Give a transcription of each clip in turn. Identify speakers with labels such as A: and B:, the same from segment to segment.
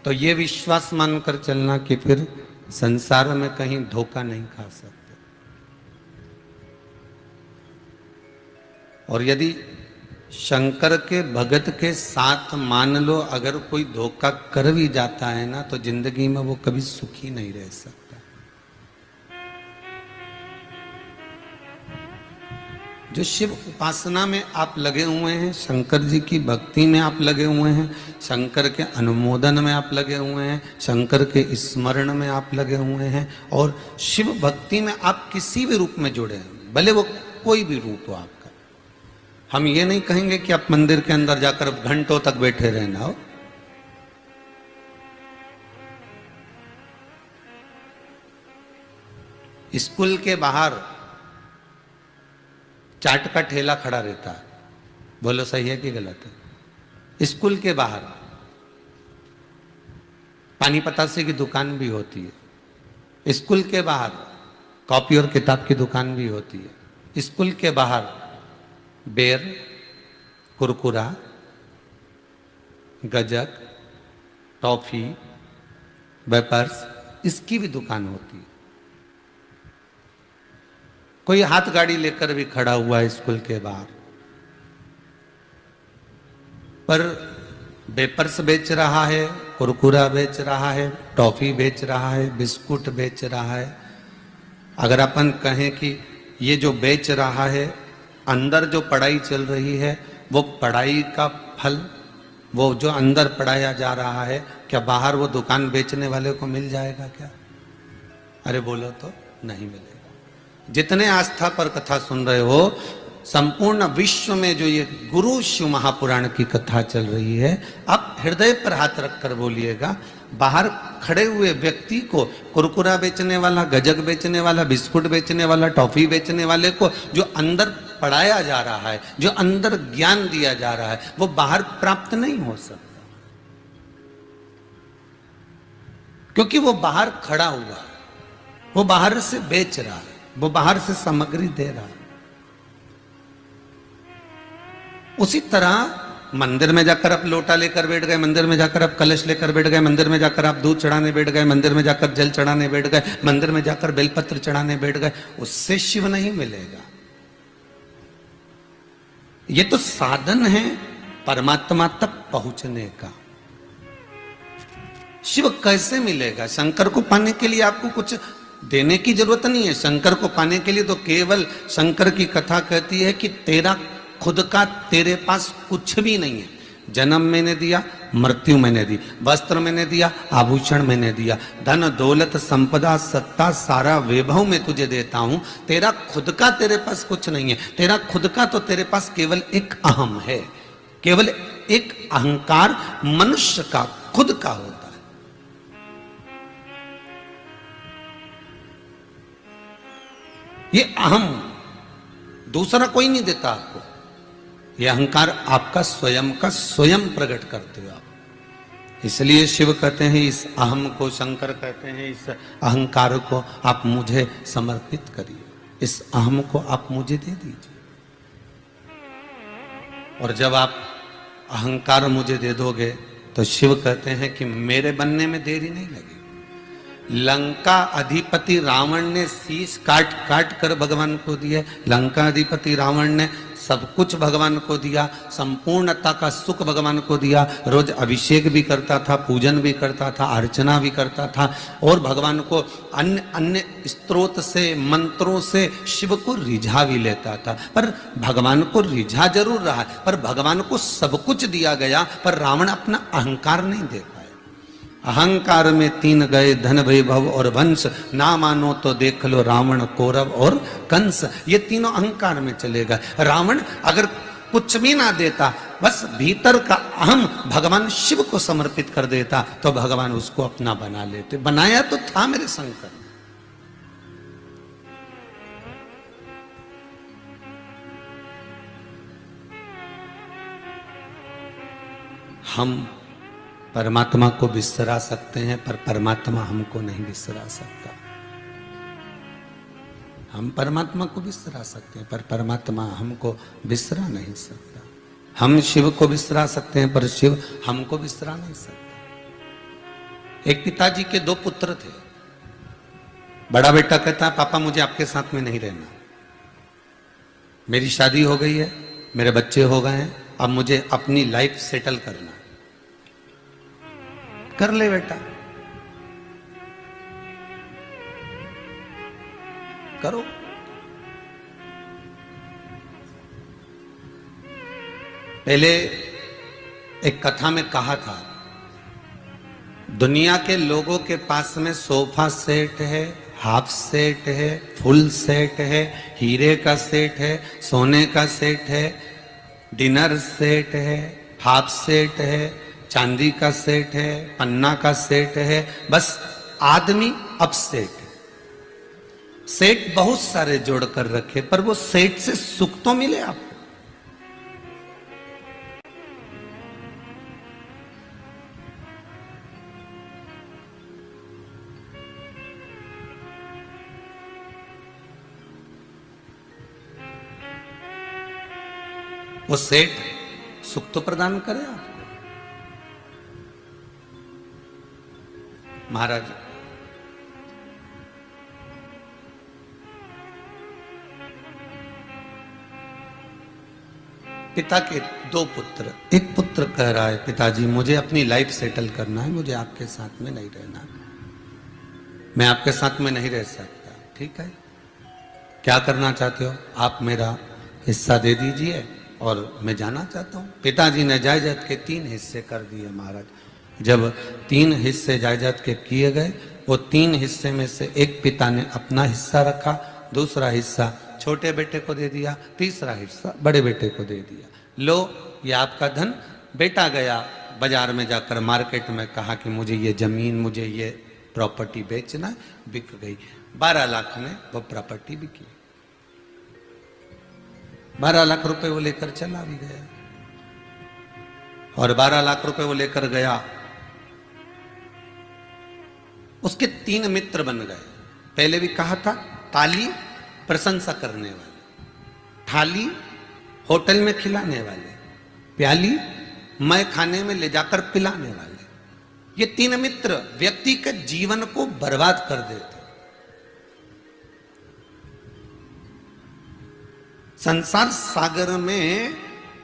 A: तो ये विश्वास मानकर चलना कि फिर संसार में कहीं धोखा नहीं खा सकते। और यदि शंकर के भगत के साथ मान लो अगर कोई धोखा कर भी जाता है ना, तो जिंदगी में वो कभी सुखी नहीं रह सकता। जो शिव उपासना में आप लगे हुए हैं, शंकर जी की भक्ति में आप लगे हुए हैं, शंकर के अनुमोदन में आप लगे हुए हैं, शंकर के स्मरण में आप लगे हुए हैं, और शिव भक्ति में आप किसी भी रूप में जुड़े हैं, भले वो कोई भी रूप हो आपका। हम ये नहीं कहेंगे कि आप मंदिर के अंदर जाकर घंटों तक बैठे रहना हो। स्कूल के बाहर चाट का ठेला खड़ा रहता है, बोलो सही है कि गलत है? स्कूल के बाहर पानी पतासे की दुकान भी होती है, स्कूल के बाहर कॉपी और किताब की दुकान भी होती है, स्कूल के बाहर बेर, कुरकुरा, गजक, टॉफी, वेपर्स, इसकी भी दुकान होती है। कोई हाथ गाड़ी लेकर भी खड़ा हुआ है स्कूल के बाहर, पर वेपर्स बेच रहा है, कुरकुरा बेच रहा है, टॉफी बेच रहा है, बिस्कुट बेच रहा है। अगर अपन कहें कि ये जो बेच रहा है, अंदर जो पढ़ाई चल रही है, वो पढ़ाई का फल, वो जो अंदर पढ़ाया जा रहा है, क्या बाहर वो दुकान बेचने वाले को मिल जाएगा क्या? अरे बोलो तो नहीं मिलेगा। जितने आस्था पर कथा सुन रहे हो, संपूर्ण विश्व में जो ये गुरु शिव महापुराण की कथा चल रही है, आप हृदय पर हाथ रखकर बोलिएगा, बाहर खड़े हुए व्यक्ति को, कुरकुरा बेचने वाला, गजक बेचने वाला, बिस्कुट बेचने वाला, टॉफी बेचने वाले को जो अंदर पढ़ाया जा रहा है, जो अंदर ज्ञान दिया जा रहा है, वो बाहर प्राप्त नहीं हो सकता, क्योंकि वो बाहर खड़ा हुआ है, वो बाहर से बेच रहा है, वो बाहर से सामग्री दे रहा है। उसी तरह मंदिर में जाकर आप लोटा लेकर बैठ गए, मंदिर में जाकर आप कलश लेकर बैठ गए, मंदिर में जाकर आप दूध चढ़ाने बैठ गए, मंदिर में जाकर जल चढ़ाने बैठ गए, मंदिर में जाकर बेलपत्र चढ़ाने बैठ गए, उससे शिव नहीं मिलेगा। ये तो साधन है परमात्मा तक पहुंचने का। शिव कैसे मिलेगा? शंकर को पाने के लिए आपको कुछ देने की जरूरत नहीं है। शंकर को पाने के लिए तो केवल शंकर की कथा कहती है कि तेरा खुद का तेरे पास कुछ भी नहीं है। जन्म मैंने दिया, मृत्यु मैंने दी, वस्त्र मैंने दिया, आभूषण मैंने दिया, धन दौलत संपदा सत्ता सारा वैभव मैं तुझे देता हूं। तेरा खुद का तेरे पास कुछ नहीं है। तेरा खुद का तो तेरे पास केवल एक अहम है, केवल एक अहंकार मनुष्य का खुद का होता है। ये अहम दूसरा कोई नहीं देता आपको। ये अहंकार आपका स्वयं का स्वयं प्रकट करते हो आप। इसलिए शिव कहते हैं इस अहम को, शंकर कहते हैं इस अहंकार को आप मुझे समर्पित करिए, इस अहम को आप मुझे दे दीजिए। और जब आप अहंकार मुझे दे दोगे तो शिव कहते हैं कि मेरे बनने में देरी नहीं लगेगी। लंका अधिपति रावण ने शीश काट काट कर भगवान को दिए। लंका अधिपति रावण ने सब कुछ भगवान को दिया, संपूर्णता का सुख भगवान को दिया। रोज अभिषेक भी करता था, पूजन भी करता था, अर्चना भी करता था, और भगवान को अन्य अन्य स्त्रोत से, मंत्रों से शिव को रिझा भी लेता था। पर भगवान को रिझा जरूर रहा, पर भगवान को सब कुछ दिया गया, पर रावण अपना अहंकार नहीं दे पाया। अहंकार में तीन गए, धन वैभव और वंश, ना मानो तो देख लो रावण, कौरव और कंस। ये तीनों अहंकार में चलेगा। रावण अगर कुछ भी ना देता, बस भीतर का अहम भगवान शिव को समर्पित कर देता, तो भगवान उसको अपना बना लेते। बनाया तो था मेरे शंकर। हम परमात्मा को बिसरा सकते हैं, पर परमात्मा हमको नहीं बिसरा सकता। हम परमात्मा को बिसरा सकते हैं, पर परमात्मा हमको बिसरा नहीं सकता। हम शिव को बिसरा सकते हैं, पर शिव हमको बिसरा नहीं सकता। एक पिताजी के दो पुत्र थे। बड़ा बेटा कहता, पापा मुझे आपके साथ में नहीं रहना, मेरी शादी हो गई है, मेरे बच्चे हो गए हैं, अब मुझे अपनी लाइफ सेटल करना। कर ले बेटा, करो। पहले एक कथा में कहा था, दुनिया के लोगों के पास में सोफा सेट है, हाफ सेट है, फुल सेट है, हीरे का सेट है, सोने का सेट है, डिनर सेट है, हाफ सेट है, चांदी का सेट है, पन्ना का सेट है, बस आदमी अपसेट है। सेट बहुत सारे जोड़कर रखे, पर वो सेट से सुख तो मिले आपको। वो सेठ सुख तो प्रदान करे आपको। महाराज पिता के दो पुत्र, एक पुत्र कह रहा है, पिताजी मुझे अपनी लाइफ सेटल करना है, मुझे आपके साथ में नहीं रहना, मैं आपके साथ में नहीं रह सकता। ठीक है, क्या करना चाहते हो आप, मेरा हिस्सा दे दीजिए और मैं जाना चाहता हूं। पिताजी ने जायदाद के 3 हिस्से कर दिए महाराज। जब 3 हिस्से जायदाद के किए गए, वो 3 हिस्से में से एक पिता ने अपना हिस्सा रखा, दूसरा हिस्सा छोटे बेटे को दे दिया, तीसरा हिस्सा बड़े बेटे को दे दिया। लो ये आपका धन। बेटा गया बाजार में जाकर मार्केट में, कहा कि मुझे ये जमीन, मुझे ये प्रॉपर्टी बेचना, बिक गई। 12 लाख में वो प्रॉपर्टी बिकी। 12 लाख रुपए वो लेकर चला भी गया, और 12 लाख रुपए वो लेकर गया। उसके 3 मित्र बन गए। पहले भी कहा था, ताली प्रशंसा करने वाले, थाली होटल में खिलाने वाले, प्याली मैं खाने में ले जाकर पिलाने वाले। ये 3 मित्र व्यक्ति के जीवन को बर्बाद कर देते। संसार सागर में,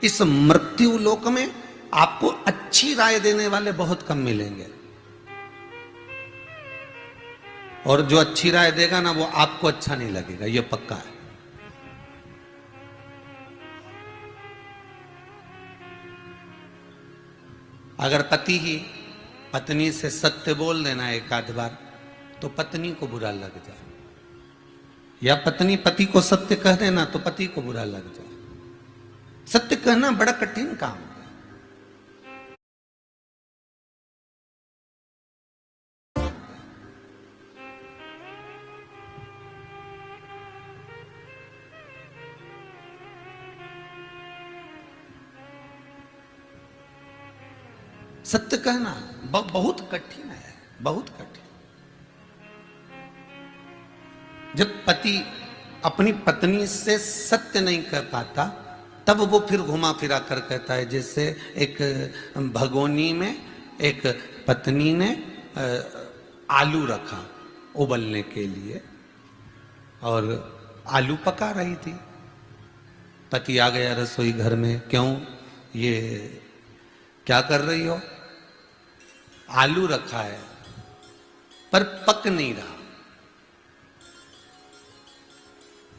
A: इस मृत्यु लोक में आपको अच्छी राय देने वाले बहुत कम मिलेंगे, और जो अच्छी राय देगा ना, वो आपको अच्छा नहीं लगेगा, ये पक्का है। अगर पति ही पत्नी से सत्य बोल देना एक आध बार, तो पत्नी को बुरा लग जाए, या पत्नी पति को सत्य कह देना तो पति को बुरा लग जाए। सत्य कहना बड़ा कठिन काम है। सत्य कहना बहुत कठिन है, बहुत कठिन। जब पति अपनी पत्नी से सत्य नहीं कह पाता, तब वो फिर घुमा फिरा कर कहता है। जैसे एक भगोनी में एक पत्नी ने आलू रखा उबलने के लिए, और आलू पका रही थी। पति आ गया रसोई घर में, क्यों, ये क्या कर रही हो? आलू रखा है पर पक नहीं रहा।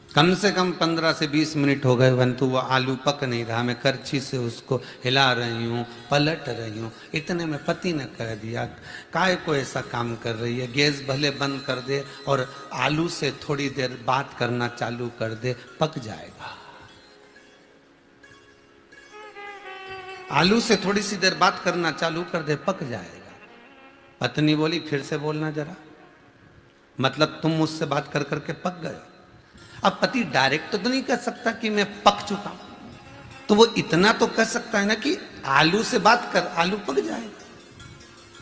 A: कम से कम 15 से 20 मिनट हो गए, परंतु वो आलू पक नहीं रहा। मैं करछी से उसको हिला रही हूँ, पलट रही हूँ। इतने में पति ने कह दिया, काय को ऐसा काम कर रही है, गैस भले बंद कर दे और आलू से थोड़ी देर बात करना चालू कर दे, पक जाएगा। आलू से थोड़ी सी देर बात करना चालू कर दे, पक जाएगा। पत्नी बोली, फिर से बोलना जरा, मतलब तुम मुझसे बात कर करके पक गए। अब पति डायरेक्ट तो नहीं कह सकता कि मैं पक चुका, तो वो इतना तो कह सकता है ना कि आलू से बात कर, आलू पक जाएगा।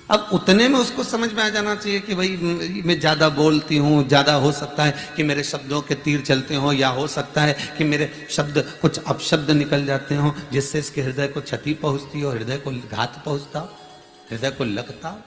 A: अब उतने में उसको समझ में आ जाना चाहिए कि भाई मैं ज्यादा बोलती हूँ, ज्यादा हो सकता है कि मेरे शब्दों के तीर चलते हो, या हो सकता है कि मेरे शब्द कुछ अपशब्द निकल जाते हो, जिससे इसके हृदय को क्षति पहुंचती हो, हृदय को घात पहुंचता हो, हृदय को लगता हो।